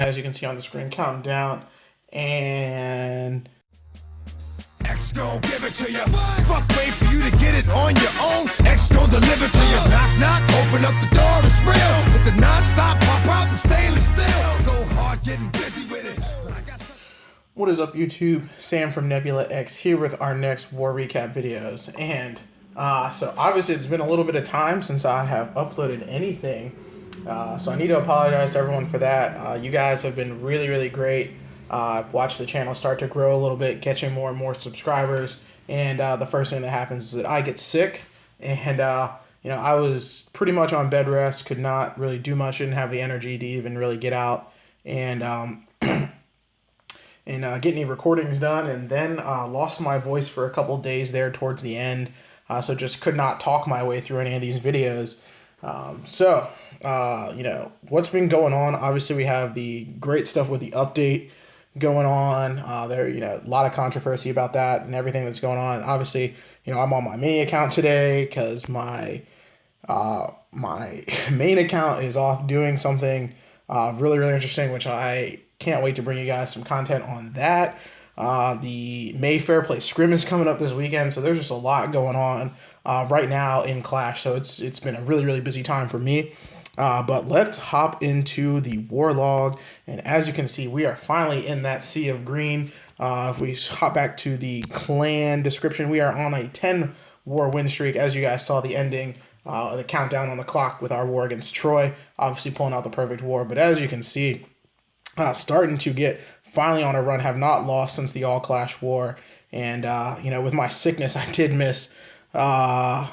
as you can see on the screen, counting down. And X gon' give it to you. Fuck, wait for you to get it on your own. X gon' deliver to you. Knock, knock, open up the door, it's real. With the non-stop pop out and stainless steel. Go hard, getting busy with it. what is up, YouTube? Sam from Nebula X here with our next war recap videos. And so obviously it's been a little bit of time since I have uploaded anything. So I need to apologize to everyone for that. You guys have been really great. I've watched the channel start to grow a little bit, catching more and more subscribers. And the first thing that happens is that I get sick. And, I was pretty much on bed rest, could not really do much, didn't have the energy to even really get out and get any recordings done. And then lost my voice for a couple days there towards the end. So just could not talk my way through any of these videos. What's been going on? Obviously, we have the great stuff with the update going on. A lot of controversy about that and everything that's going on. Obviously, I'm on my mini account today because my main account is off doing something really interesting, which I can't wait to bring you guys some content on that. The Mayfair Play Scrim is coming up this weekend, so there's just a lot going on right now in Clash. So it's been a really busy time for me. But let's hop into the war log, and as you can see, we are finally in that sea of green. If we hop back to the clan description, we are on a 10 war win streak. As you guys saw the ending, the countdown on the clock with our war against Troy, obviously pulling out the perfect war. But as you can see, starting to get finally on a run, have not lost since the All Clash War. And, with my sickness, I did miss, I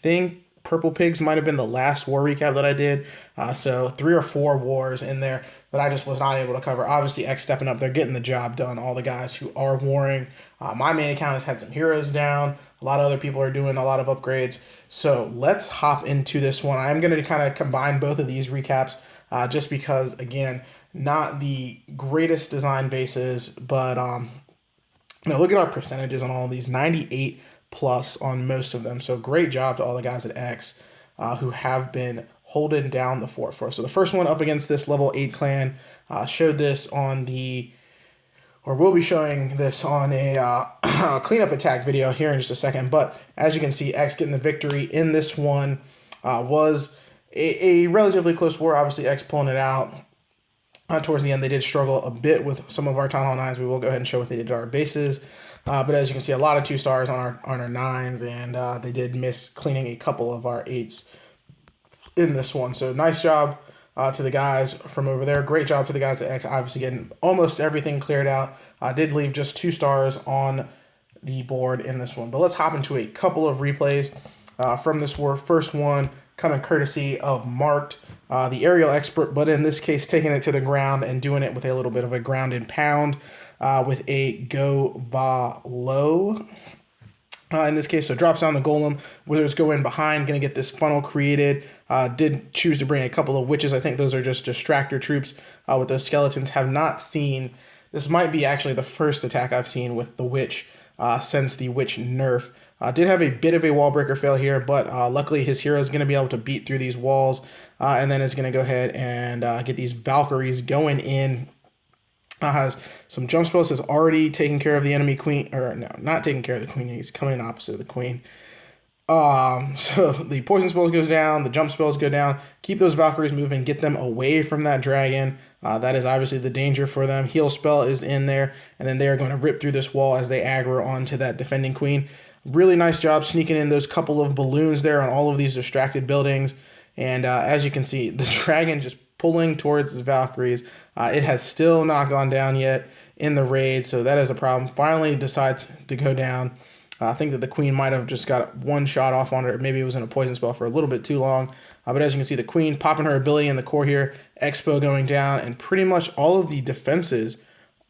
think Purple Pigs might have been the last war recap that I did. So 3 or 4 wars in there that I just was not able to cover. Obviously, X stepping up, they're getting the job done. All the guys who are warring. My main account has had some heroes down. A lot of other people are doing a lot of upgrades. So let's hop into this one. I'm going to kind of combine both of these recaps just because, again, not the greatest design bases, but look at our percentages on all of these, 98 plus on most of them. So great job to all the guys at X who have been holding down the fort for us. So the first one up against this level 8 clan showed this on we'll be showing this on a cleanup attack video here in just a second. But as you can see, X getting the victory in this one was a relatively close war. Obviously, X pulling it out. Towards the end, they did struggle a bit with some of our Town Hall 9s. We will go ahead and show what they did to our bases. But as you can see, a lot of 2 stars on our 9s, and they did miss cleaning a couple of our 8s in this one. So nice job to the guys from over there. Great job to the guys at X, obviously getting almost everything cleared out. Did leave just 2 stars on the board in this one. But let's hop into a couple of replays from this war. First one coming courtesy of Marked, the aerial expert, but in this case taking it to the ground and doing it with a little bit of a ground and pound with a go va low. In this case, so drops down the golem, wizards go in behind, gonna get this funnel created. Did choose to bring a couple of witches. I think those are just distractor troops with those skeletons. Have not seen, this might be actually the first attack I've seen with the witch since the witch nerf. Did have a bit of a wall breaker fail here, but luckily his hero is going to be able to beat through these walls, and then is going to go ahead and get these Valkyries going in. Has some jump spells, has already taken care of the enemy queen, or no, not taking care of the queen, he's coming in opposite of the queen. So the poison spells goes down, the jump spells go down, keep those Valkyries moving, get them away from that dragon. That is obviously the danger for them. Heal spell is in there, and then they are going to rip through this wall as they aggro onto that defending queen. Really nice job sneaking in those couple of balloons there on all of these distracted buildings. And as you can see, the dragon just pulling towards the Valkyries. It has still not gone down yet in the raid, so that is a problem. Finally decides to go down. I think that the queen might have just got 1 shot off on her. Maybe it was in a poison spell for a little bit too long. But as you can see, the queen popping her ability in the core here, Expo going down, and pretty much all of the defenses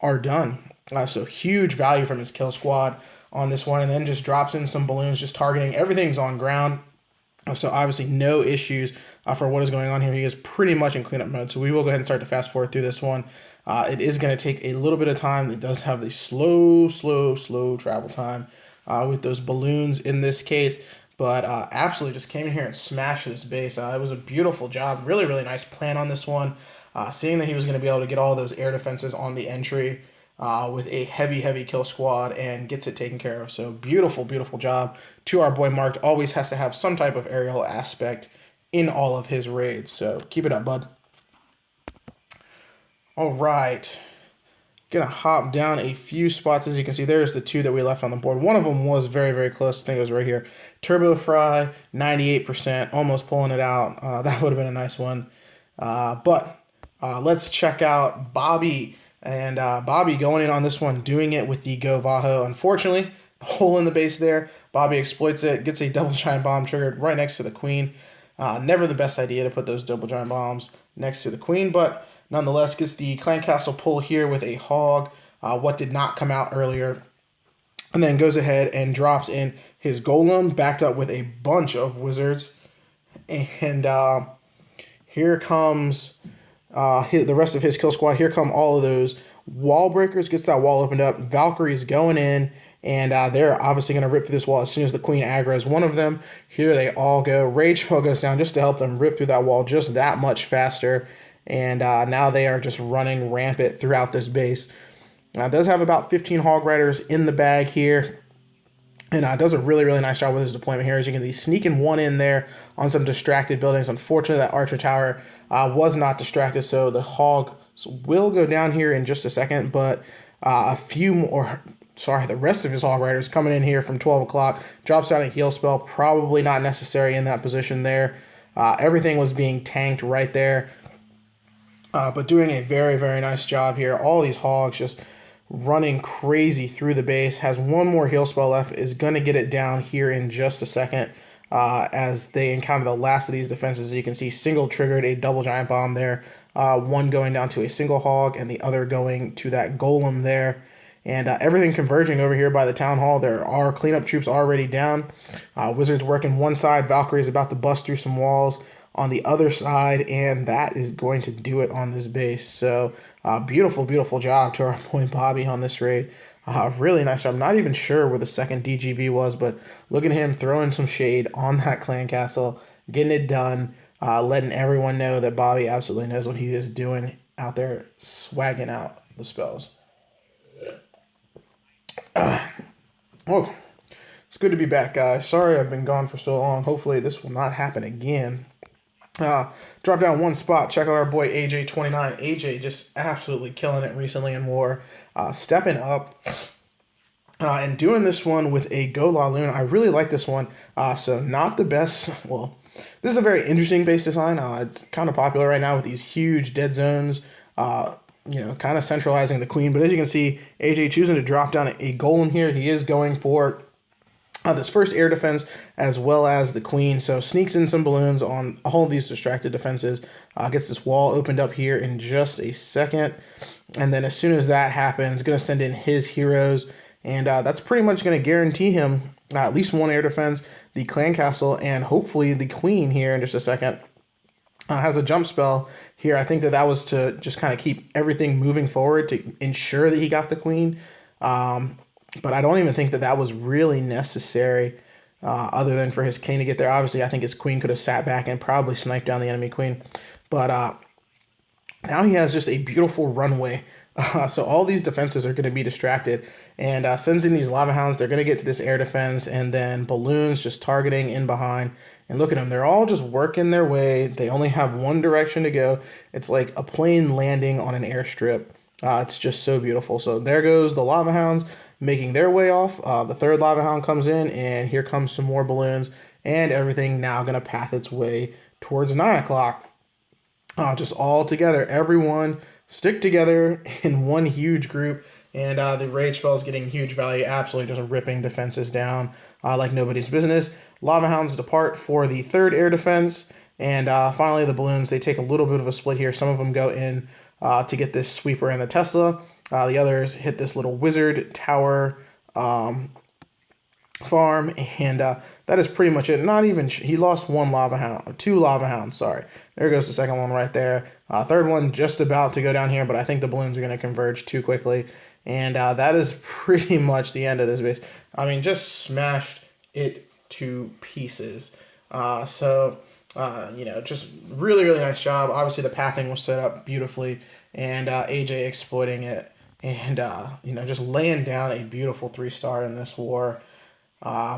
are done. So huge value from his kill squad on this one, and then just drops in some balloons, just targeting. Everything's on ground. So obviously no issues for what is going on here. He is pretty much in cleanup mode. So we will go ahead and start to fast forward through this one. It is going to take a little bit of time. It does have the slow travel time with those balloons in this case. But absolutely just came in here and smashed this base. It was a beautiful job. Really nice plan on this one. seeing that he was going to be able to get all those air defenses on the entry with a heavy kill squad and gets it taken care of. So beautiful, beautiful job to our boy Marked. Always has to have some type of aerial aspect in all of his raids. So keep it up, bud. All right. Gonna hop down a few spots. As you can see, there's the 2 that we left on the board. One of them was very close. I think it was right here. Turbo Fry, 98%, almost pulling it out. That would have been a nice one. But let's check out Bobby. And Bobby going in on this one, doing it with the Go Vaho. Unfortunately, hole in the base there. Bobby exploits it, gets a double giant bomb triggered right next to the queen. Never the best idea to put those double giant bombs next to the queen, but nonetheless gets the clan castle pull here with a hog, what did not come out earlier. And then goes ahead and drops in his golem, backed up with a bunch of wizards. And here comes the rest of his kill squad. Here come all of those wall breakers. Gets that wall opened up. Valkyrie's going in, and they're obviously going to rip through this wall as soon as the queen aggroes one of them. Here they all go. Rage spell goes down just to help them rip through that wall just that much faster. And now they are just running rampant throughout this base. Does have about 15 Hog Riders in the bag here. And does a really nice job with his deployment here. As you can see, sneaking one in there on some distracted buildings. Unfortunately, that Archer Tower was not distracted, so the Hog will go down here in just a second. But the rest of his Hog Riders coming in here from 12 o'clock. Drops out a heal spell. Probably not necessary in that position there. Everything was being tanked right there. But doing a very nice job here. All these Hogs just running crazy through the base. Has one more heal spell left. Is going to get it down here in just a second as they encounter the last of these defenses. As you can see, single triggered a double giant bomb there. One going down to a single Hog and the other going to that golem there. And everything converging over here by the town hall. There are cleanup troops already down. Wizards working one side. Valkyrie is about to bust through some walls on the other side, and that is going to do it on this base. So beautiful job to our boy Bobby on this raid. Really nice job. I'm not even sure where the second DGB was, but look at him throwing some shade on that clan castle, getting it done, letting everyone know that Bobby absolutely knows what he is doing out there, swagging out the spells. Oh, it's good to be back, guys. Sorry I've been gone for so long. Hopefully this will not happen again. Drop down one spot. Check out our boy AJ29. AJ just absolutely killing it recently in war. Stepping up and doing this one with a Go La Lune. I really like this one. So not the best. Well, this is a very interesting base design. It's kind of popular right now with these huge dead zones. Kind of centralizing the queen. But as you can see, AJ choosing to drop down a golem here. He is going for this first air defense as well as the queen. So sneaks in some balloons on all of these distracted defenses. Gets this wall opened up here in just a second. And then as soon as that happens, going to send in his heroes. And that's pretty much going to guarantee him at least one air defense, the clan castle, and hopefully the queen here in just a second. Has a jump spell here. I think that was to just kind of keep everything moving forward to ensure that he got the queen. But I don't even think that was really necessary other than for his king to get there. Obviously, I think his queen could have sat back and probably sniped down the enemy queen. But now he has just a beautiful runway. So all these defenses are going to be distracted. And sends in these lava hounds. They're going to get to this air defense. And then balloons just targeting in behind. And look at them. They're all just working their way. They only have one direction to go. It's like a plane landing on an airstrip. It's just so beautiful. So there goes the lava hounds making their way off. The third lava hound comes in, and here comes some more balloons, and everything now going to path its way towards 9 o'clock. Just all together, everyone stick together in one huge group, and the rage spell is getting huge value, absolutely just ripping defenses down like nobody's business. Lava hounds depart for the third air defense, and finally the balloons, they take a little bit of a split here. Some of them go in to get this sweeper and the Tesla. The others hit this little wizard tower farm, and that is pretty much it. Not even, he lost one lava hound, two lava hounds, sorry. There goes the second one right there. Third one just about to go down here, but I think the balloons are going to converge too quickly. And that is pretty much the end of this base. I mean, just smashed it to pieces. So Just really, really nice job. Obviously, the pathing was set up beautifully, and AJ exploiting it, and just laying down a beautiful 3-star in this war.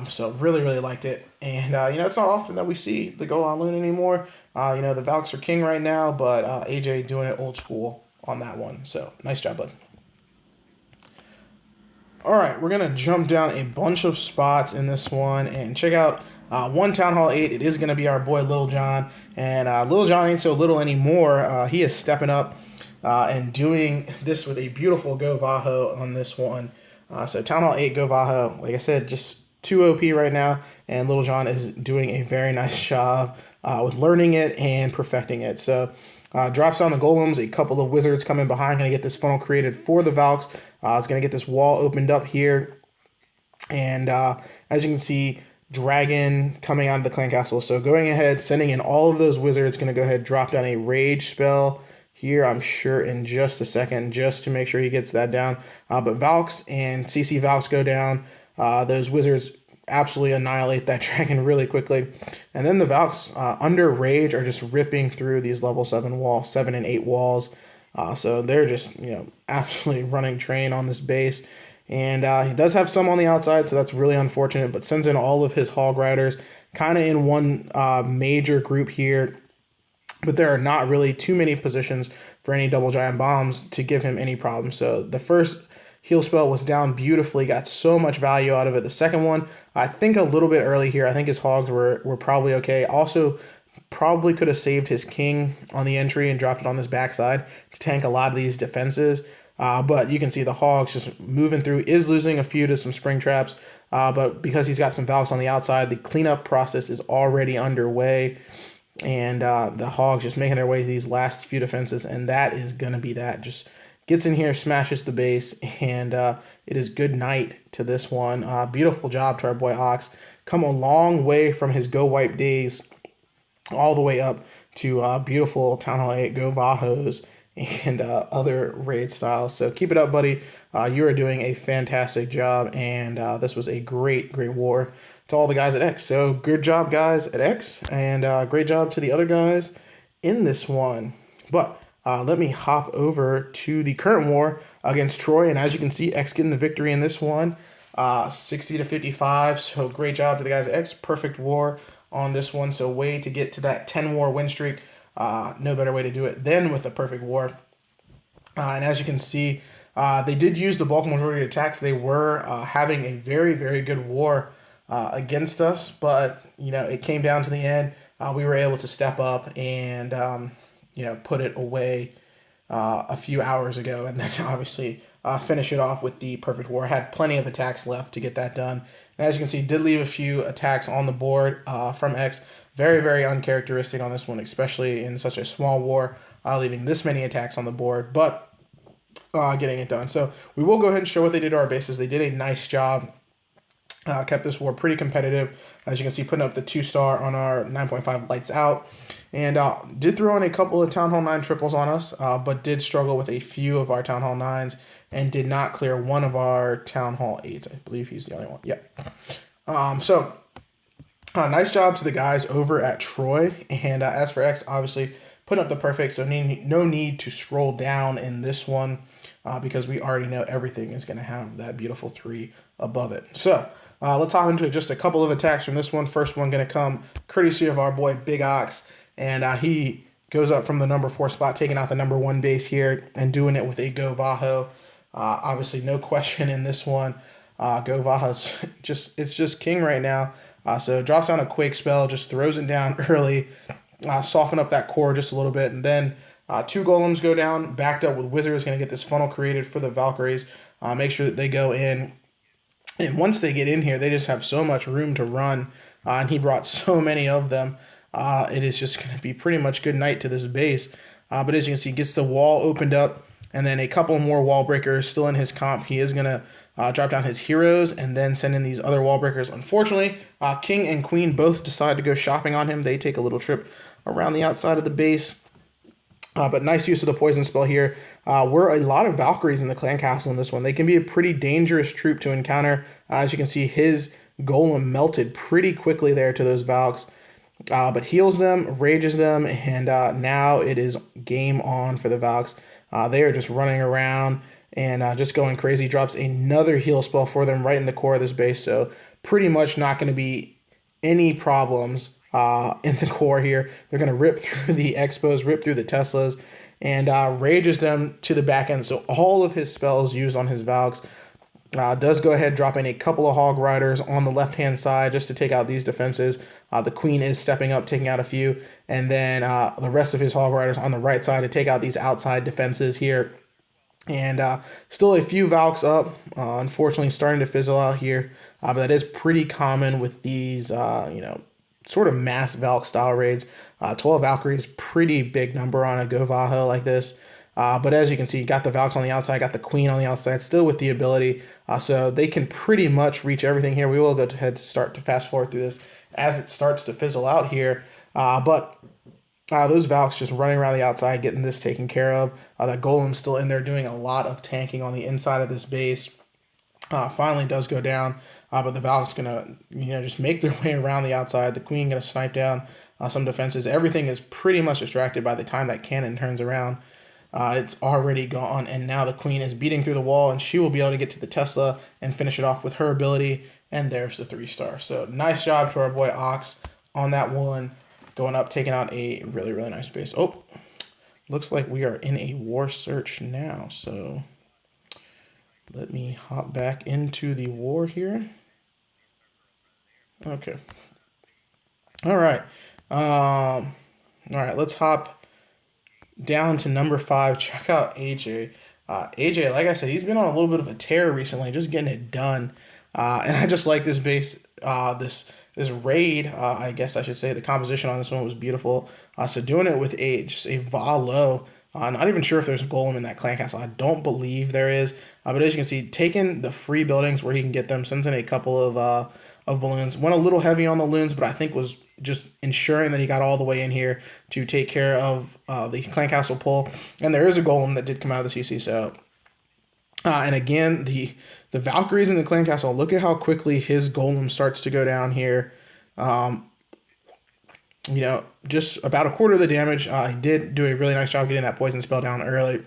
So really, really liked it, and it's not often that we see the Golan Loon anymore. The Valks are king right now, but AJ doing it old school on that one. So nice job, bud. All right, we're gonna jump down a bunch of spots in this one and check out one Town Hall 8. It is gonna be our boy Lil Jon, and Lil Jon ain't so little anymore. He is stepping up and doing this with a beautiful Go Vaho on this one. So Town Hall 8 Go Vaho, like I said, just too OP right now, and Lil Jon is doing a very nice job with learning it and perfecting it. So drops down the golems, a couple of wizards coming behind, going to get this funnel created for the Valks. It's going to get this wall opened up here. And as you can see, dragon coming out of the clan castle. So going ahead, sending in all of those wizards, going to go ahead, drop down a rage spell here, I'm sure, in just a second, just to make sure he gets that down. But Valks and CC Valks go down. Those wizards absolutely annihilate that dragon really quickly. And then the Valks under rage are just ripping through these level 7 and 8 walls. So they're just, absolutely running train on this base. And he does have some on the outside, so that's really unfortunate, but sends in all of his Hog Riders kind of in one major group here. But there are not really too many positions for any double giant bombs to give him any problem. So the first heal spell was down beautifully, got so much value out of it. The second one, I think a little bit early here. I think his hogs were probably okay. Also, probably could have saved his king on the entry and dropped it on this backside to tank a lot of these defenses. But you can see the hogs just moving through, is losing a few to some spring traps. But because he's got some Valks on the outside, the cleanup process is already underway. And the hogs just making their way to these last few defenses. And that is going to be that. Just gets in here, smashes the base, and it is good night to this one. Beautiful job to our boy Ox. Come a long way from his Go Wipe days all the way up to beautiful Town Hall 8 Go Vahos and other raid styles. So keep it up, buddy. You are doing a fantastic job, and this was a great, great war to all the guys at X. So good job, guys, at X, and great job to the other guys in this one. But let me hop over to the current war against Troy, and as you can see, X getting the victory in this one, 60-55. So great job to the guys at X. Perfect war on this one. So way to get to that 10 war win streak. No better way to do it than with a perfect war. And as you can see, they did use the bulk majority of attacks. They were having a very, very good war against us, but it came down to the end. We were able to step up and put it away a few hours ago, and then obviously finish it off with the perfect war. Had plenty of attacks left to get that done. And as you can see, did leave a few attacks on the board from X. Very, very uncharacteristic on this one, especially in such a small war, leaving this many attacks on the board, but getting it done. So we will go ahead and show what they did to our bases. They did a nice job. Kept this war pretty competitive. As you can see, putting up the 2-star on our 9.5 lights out. And did throw in a couple of Town Hall 9 triples on us, but did struggle with a few of our Town Hall 9s and did not clear one of our Town Hall 8s. I believe he's the only one. Yep. Nice job to the guys over at Troy. And as for X, obviously putting up the perfect, so no need to scroll down in this one because we already know everything is going to have that beautiful 3 above it. So let's hop into just a couple of attacks from this one. First one going to come courtesy of our boy Big Ox, and he goes up from the number 4 spot, taking out the number 1 base here and doing it with a Go Vaho. Obviously, no question in this one. Go Vaho's just king right now. So drops down a Quake spell, just throws it down early, soften up that core just a little bit, and then 2 golems go down, backed up with wizards, going to get this funnel created for the Valkyries. Make sure that they go in. And once they get in here, they just have so much room to run, and he brought so many of them. It is just going to be pretty much good night to this base. But as you can see, gets the wall opened up, and then a couple more wall breakers still in his comp. He is going to drop down his heroes and then send in these other wall breakers. Unfortunately, King and Queen both decide to go shopping on him. They take a little trip around the outside of the base. But nice use of the poison spell here. Were a lot of Valkyries in the clan castle in this one. They can be a pretty dangerous troop to encounter. As you can see, his golem melted pretty quickly there to those Valks. but heals them, rages them, and now it is game on for the Valks. They are just running around and just going crazy. Drops another heal spell for them right in the core of this base, so pretty much not going to be any problems in the core here. They're going to rip through the Expos, rip through the Teslas, and rages them to the back end. So all of his spells used on his Valks. Does go ahead dropping a couple of Hog Riders on the left-hand side just to take out these defenses. The Queen is stepping up, taking out a few, and then the rest of his Hog Riders on the right side to take out these outside defenses here. And still a few Valks up, unfortunately starting to fizzle out here, but that is pretty common with these, sort of mass Valk style raids. 12 Valkyries, pretty big number on a Go Valhalla like this. But as you can see, got the Valks on the outside, got the Queen on the outside, still with the ability. So they can pretty much reach everything here. We will go ahead to start to fast forward through this as it starts to fizzle out here. But those Valks just running around the outside, getting this taken care of. That Golem's still in there doing a lot of tanking on the inside of this base. Finally does go down. But the Valk's going to, just make their way around the outside. The Queen going to snipe down some defenses. Everything is pretty much distracted by the time that cannon turns around. It's already gone, and now the Queen is beating through the wall, and she will be able to get to the Tesla and finish it off with her ability, and there's the 3-star. So nice job to our boy Ox on that one, going up, taking out a really, really nice base. Oh, looks like we are in a war search now, so let me hop back into the war here. Okay. All right. Let's hop down to number 5. Check out AJ. AJ, like I said, he's been on a little bit of a tear recently, just getting it done. And I just like this base, this raid, I guess I should say. The composition on this one was beautiful. So doing it with just a Valo. Not even sure if there's a Golem in that clan castle. I don't believe there is. But as you can see, taking the free buildings where he can get them, sends in a couple of balloons. Went a little heavy on the loons, but I think was just ensuring that he got all the way in here to take care of the clan castle pull. And there is a Golem that did come out of the CC. So, and again, the Valkyries in the clan castle, look at how quickly his Golem starts to go down here. Just about a quarter of the damage. He did do a really nice job getting that poison spell down early.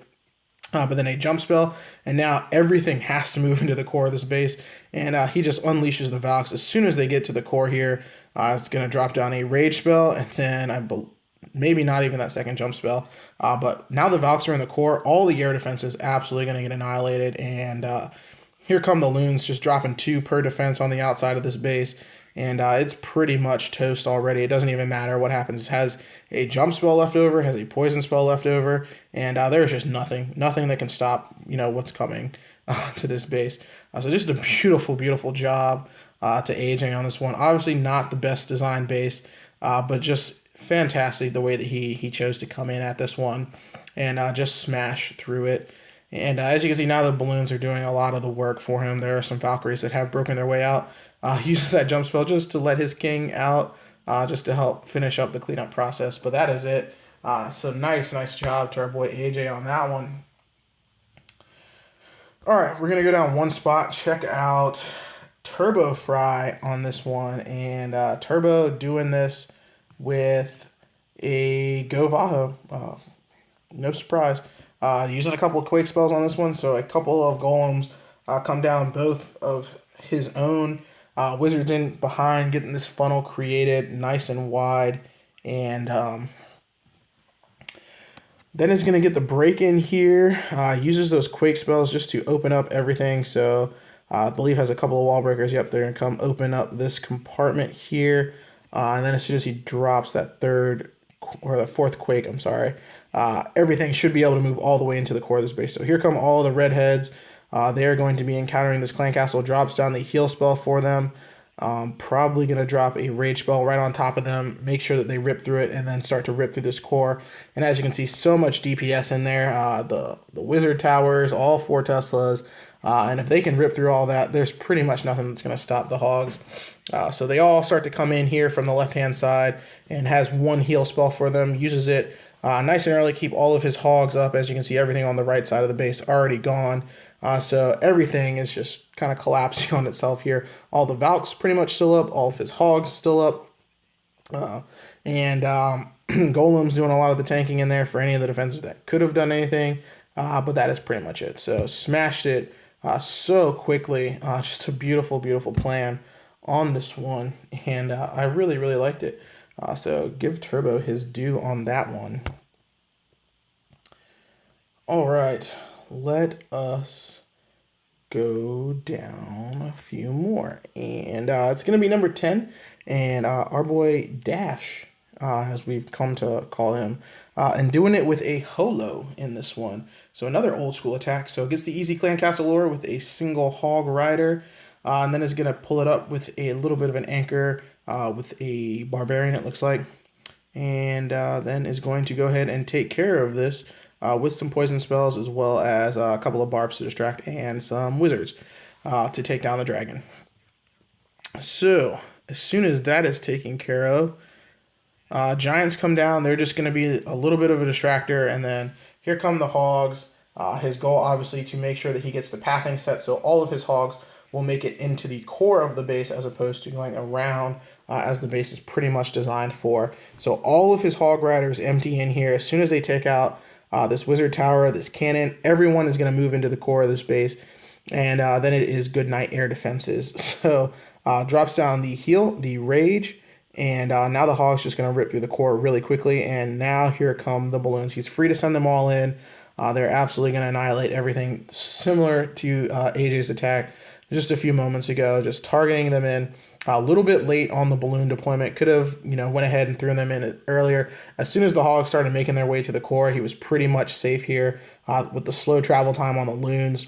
But then a jump spell, and now everything has to move into the core of this base, and he just unleashes the Valks. As soon as they get to the core here, it's going to drop down a rage spell, and then maybe not even that second jump spell. But now the Valks are in the core. All the air defense is absolutely going to get annihilated, and here come the loons, just dropping 2 per defense on the outside of this base. And it's pretty much toast already. It doesn't even matter what happens. It has a jump spell left over, has a poison spell left over, and there's just nothing that can stop, what's coming to this base. So just a beautiful, beautiful job to AJ on this one. Obviously not the best design base, but just fantastic the way that he chose to come in at this one and just smash through it. And as you can see, now the balloons are doing a lot of the work for him. There are some Valkyries that have broken their way out. Uses that jump spell just to let his king out, just to help finish up the cleanup process. But that is it. So nice job to our boy AJ on that one. All right, we're going to go down one spot. Check out Turbo Fry on this one. And Turbo doing this with a Go Vaho. No surprise. Using a couple of Quake spells on this one. So a couple of Golems come down, both of his own. Wizards in behind, getting this funnel created nice and wide. And then is going to get the break in here. Uses those Quake spells just to open up everything. So I believe has a couple of wall breakers. Yep, they're going to come open up this compartment here. And then as soon as he drops that fourth Quake, everything should be able to move all the way into the core of this base. So here come all the redheads. They are going to be encountering this clan castle. Drops down the heal spell for them. Probably going to drop a rage spell right on top of them. Make sure that they rip through it and then start to rip through this core. And as you can see, so much DPS in there. The wizard towers, all 4 Teslas. And if they can rip through all that, there's pretty much nothing that's going to stop the hogs. So they all start to come in here from the left-hand side and has 1 heal spell for them. Uses it nice and early, keep all of his hogs up. As you can see, everything on the right side of the base already gone. So everything is just kind of collapsing on itself here. All the Valks pretty much still up. All of his hogs still up. And Golem's doing a lot of the tanking in there for any of the defenses that could have done anything. But that is pretty much it. So smashed it so quickly. Just a beautiful, beautiful plan on this one. And I really, really liked it. So give Turbo his due on that one. All right. Let us go down a few more. And it's going to be number 10. And our boy Dash, as we've come to call him, and doing it with a holo in this one. So another old school attack. So it gets the easy clan castle lore with a single hog rider, and then is going to pull it up with a little bit of an anchor with a barbarian, it looks like. And then is going to go ahead and take care of this with some poison spells, as well as a couple of barbs to distract and some wizards to take down the dragon. So as soon as that is taken care of, giants come down. They're just going to be a little bit of a distractor, and then here come the hogs. His goal, obviously, to make sure that he gets the pathing set, so all of his hogs will make it into the core of the base as opposed to going around as the base is pretty much designed for. So all of his hog riders empty in here. As soon as they take out this wizard tower, this cannon, everyone is going to move into the core of this base, and then it is good night air defenses. So drops down the heal, the rage, and now the hog's just going to rip through the core really quickly. And now here come the balloons. He's free to send them all in. They're absolutely going to annihilate everything, similar to AJ's attack just a few moments ago, just targeting them in. A little bit late on the balloon deployment. Could have, went ahead and threw them in earlier. As soon as the hogs started making their way to the core, he was pretty much safe here with the slow travel time on the loons.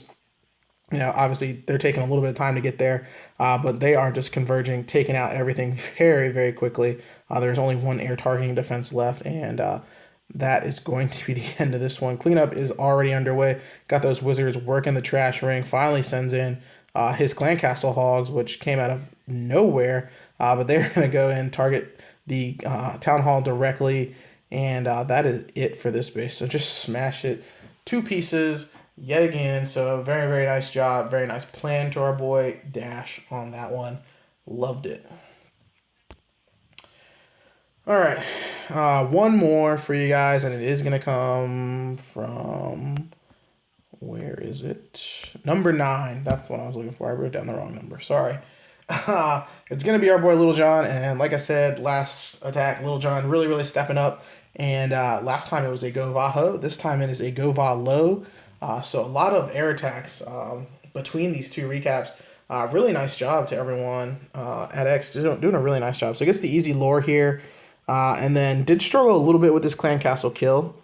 Obviously they're taking a little bit of time to get there, but they are just converging, taking out everything very, very quickly. There's only one air targeting defense left, and that is going to be the end of this one. Cleanup is already underway. Got those wizards working the trash ring. Finally sends in his clan castle hogs, which came out of nowhere, but they're going to go and target the town hall directly, and that is it for this base. So just smash it. 2 pieces. Yet again, so very, very nice job. Very nice plan to our boy Dash on that one. Loved it. All right, one more for you guys, and it is going to come from, where is it? Number 9. That's what I was looking for. I wrote down the wrong number. Sorry. It's going to be our boy Little John, and like I said, last attack, Little John really, really stepping up. And last time it was a Go Vaho. This time it is a Go Va Low. So a lot of air attacks between these 2 recaps. Really nice job to everyone at X, doing a really nice job. So I guess the easy lore here, and then did struggle a little bit with this clan castle kill.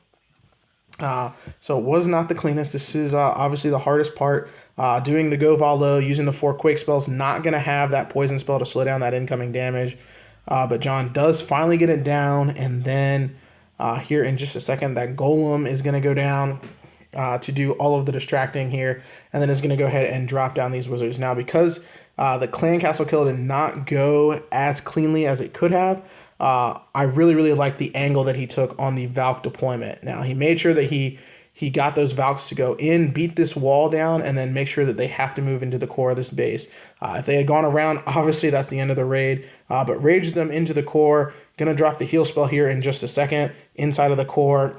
So it was not the cleanest. This is obviously the hardest part. Doing the Go Va Low, using the 4 quake spells, not going to have that poison spell to slow down that incoming damage. But John does finally get it down, and then here in just a second, that golem is going to go down to do all of the distracting here, and then is going to go ahead and drop down these wizards. Now, because the clan castle kill did not go as cleanly as it could have, I really, really like the angle that he took on the Valk deployment. Now, he made sure that he got those Valks to go in, beat this wall down, and then make sure that they have to move into the core of this base. If they had gone around, obviously that's the end of the raid, but raged them into the core. Going to drop the heal spell here in just a second inside of the core.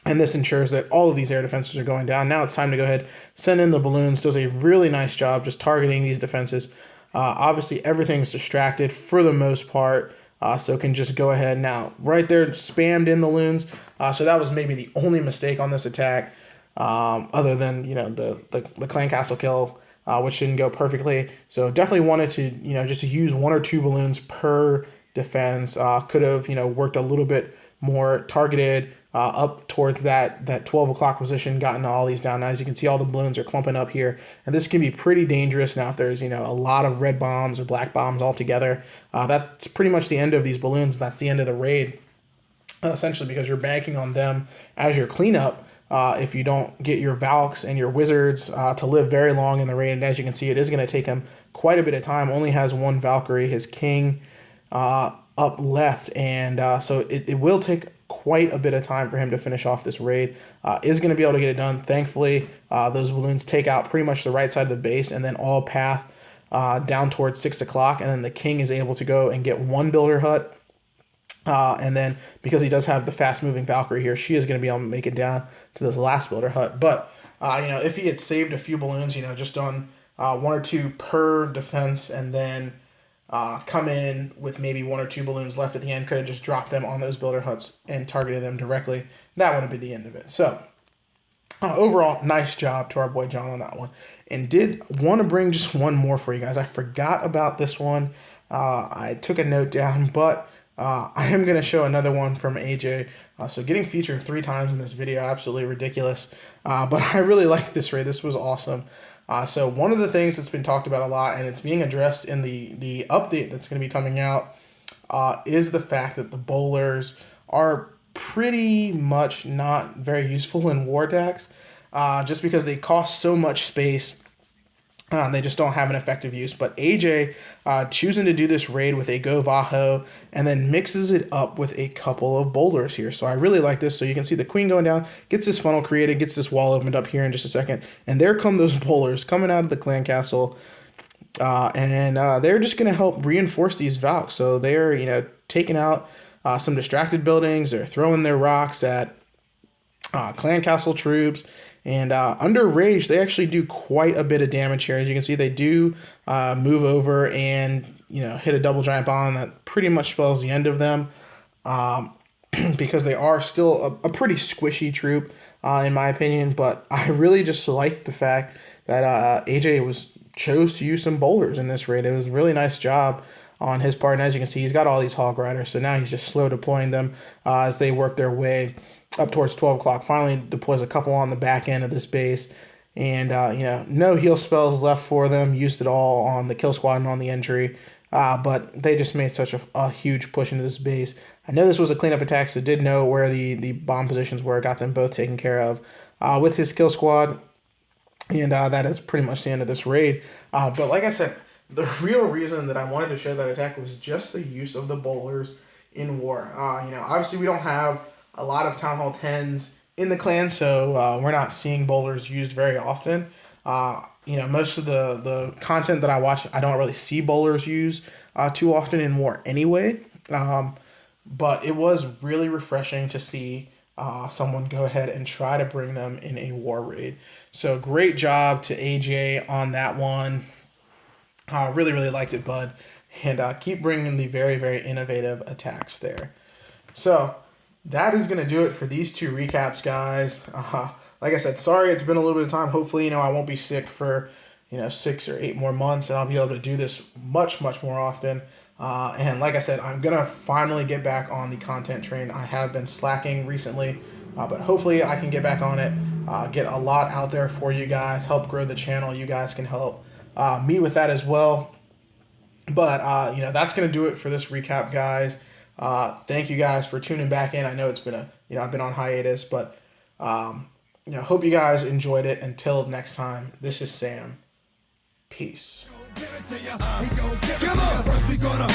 And this ensures that all of these air defenses are going down. Now it's time to go ahead, send in the balloons. Does a really nice job just targeting these defenses. Obviously, everything's distracted for the most part, so can just go ahead now. Right there, spammed in the loons. So that was maybe the only mistake on this attack, other than the clan castle kill, which didn't go perfectly. So definitely wanted to just to use 1 or 2 balloons per defense. Could have worked a little bit more targeted. Up towards that 12 o'clock position, gotten all these down. Now, as you can see, all the balloons are clumping up here, and this can be pretty dangerous. Now, if there's a lot of red bombs or black bombs all together, that's pretty much the end of these balloons. That's the end of the raid, essentially, because you're banking on them as your cleanup. If you don't get your Valks and your Wizards to live very long in the raid, and as you can see, it is going to take him quite a bit of time. Only has 1 Valkyrie, his King, up left, and so it will take quite a bit of time for him to finish off this raid. Is going to be able to get it done. Thankfully, those balloons take out pretty much the right side of the base, and then all path down towards 6 o'clock, and then the King is able to go and get 1 builder hut And then because he does have the fast moving Valkyrie here, she is going to be able to make it down to this last builder hut. But, if he had saved a few balloons, just done 1 or 2 per defense, and then come in with maybe 1 or 2 balloons left at the end, could have just dropped them on those builder huts and targeted them directly. That would have been the end of it. So overall, nice job to our boy John on that one. And did want to bring just one more for you guys. I forgot about this one. I took a note down, but I am going to show another one from AJ. So getting featured 3 times in this video, absolutely ridiculous. But I really like this raid. This was awesome. So one of the things that's been talked about a lot, and it's being addressed in the update that's going to be coming out, is the fact that the bowlers are pretty much not very useful in war attacks, just because they cost so much space. They just don't have an effective use. But AJ choosing to do this raid with a Go Vaho and then mixes it up with a couple of boulders here. So I really like this. So you can see the queen going down, gets this funnel created, gets this wall opened up here in just a second. And there come those boulders coming out of the clan castle. And they're just going to help reinforce these Valks. So they're, taking out some distracted buildings. They're throwing their rocks at clan castle troops. And under rage, they actually do quite a bit of damage here. As you can see, they do move over and, hit a double giant bomb that pretty much spells the end of them, because they are still a pretty squishy troop, in my opinion. But I really just like the fact that AJ chose to use some boulders in this raid. It was a really nice job on his part. And as you can see, he's got all these hog riders. So now he's just slow deploying them as they work their way up towards 12 o'clock. Finally deploys a couple on the back end of this base. And, no heal spells left for them. Used it all on the kill squad and on the entry. But they just made such a huge push into this base. I know this was a cleanup attack, so did know where the bomb positions were. Got them both taken care of with his kill squad. And that is pretty much the end of this raid. But like I said, the real reason that I wanted to show that attack was just the use of the bowlers in war. Obviously we don't have a lot of Town Hall 10s in the clan, so we're not seeing bowlers used very often. Most of the content that I watch, I don't really see bowlers used too often in war anyway. But it was really refreshing to see someone go ahead and try to bring them in a war raid. So great job to AJ on that one. Really, really liked it, bud. And keep bringing the very, very innovative attacks there. So that is going to do it for these 2 recaps, guys. Like I said, sorry it's been a little bit of time. Hopefully, I won't be sick for, 6 or 8 more months, and I'll be able to do this much, much more often. And like I said, I'm going to finally get back on the content train. I have been slacking recently, but hopefully I can get back on it, get a lot out there for you guys, help grow the channel. You guys can help me with that as well. But, that's going to do it for this recap, guys. Thank you guys for tuning back in. I know it's been I've been on hiatus, but, hope you guys enjoyed it. Until next time, this is Sam. Peace. Give it to ya. He gon' give it to ya. First we gonna